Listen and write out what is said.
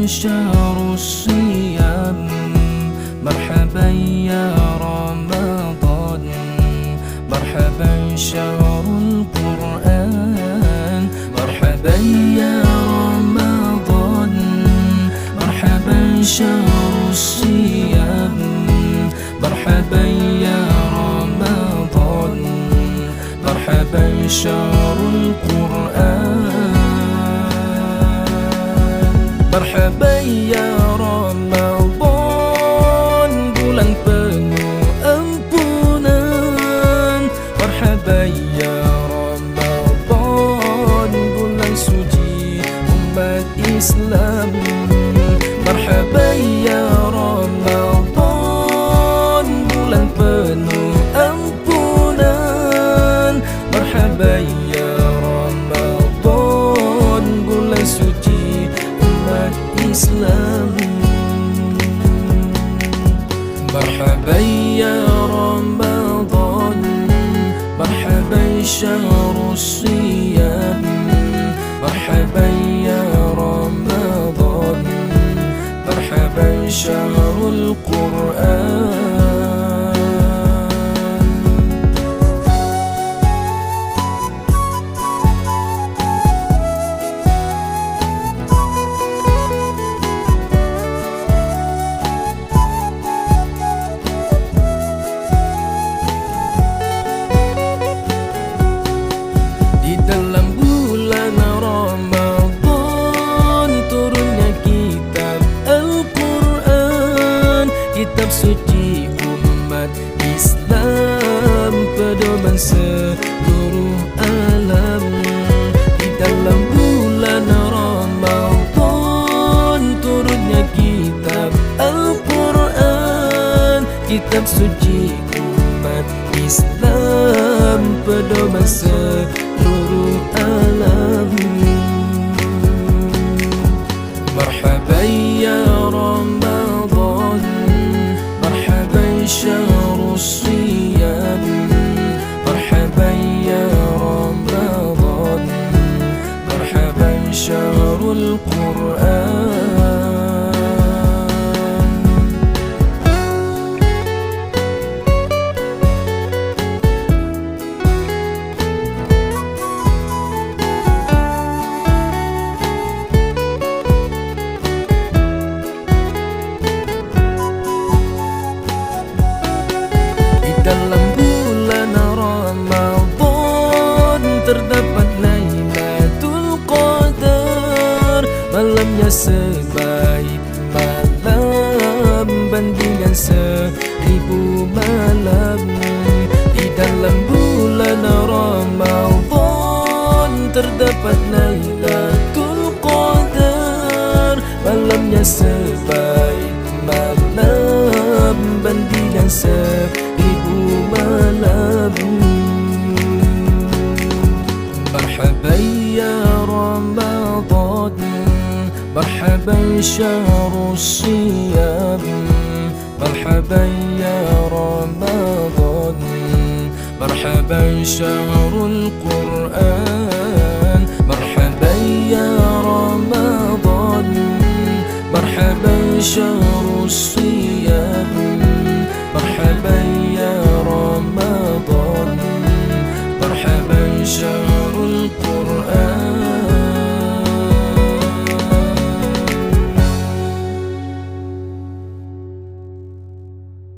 شهر الصيام مرحبا يا رمضان مرحبا شهر القرآن مرحبا يا رمضان مرحبا شهر الصيام مرحبا يا رمضان مرحبا شهر القرآن مرحبا يا رمضان bulan penuh ampunan مرحبا يا رمضان bulan suci umat Islam مرحبا يا رمضان bulan penuh ampunan مرحبا يا رمضان bulan suci umat Islam مرحبا يا رمضان مرحبا شهر الصيام مرحبا يا رمضان مرحبا شهر القرآن dalam bulan Ramadan turunnya kitab Al-Quran, kitab suci umat Islam, pedoman seluruh alam. Di dalam bulan Ramadan turunnya kitab Al-Quran, kitab suci umat Islam, pedoman seluruh alam. مرحبا يا رمضان مرحبا شهر الصيام مرحبا يا رمضان مرحبا شهر القرآن dalam bulan Ramadan terdapat Lailatul Qadar, malamnya sebaik malam bandingan 1000 malam. Di dalam bulan Ramadan terdapat Lailatul Qadar, malamnya sebaik malam bandingan 1000 malam. مرحبا يا رمضان مرحبا شهر الصيام مرحبا يا رمضان مرحبا شهر القرآن مرحبا يا رمضان مرحبا شهر الصيام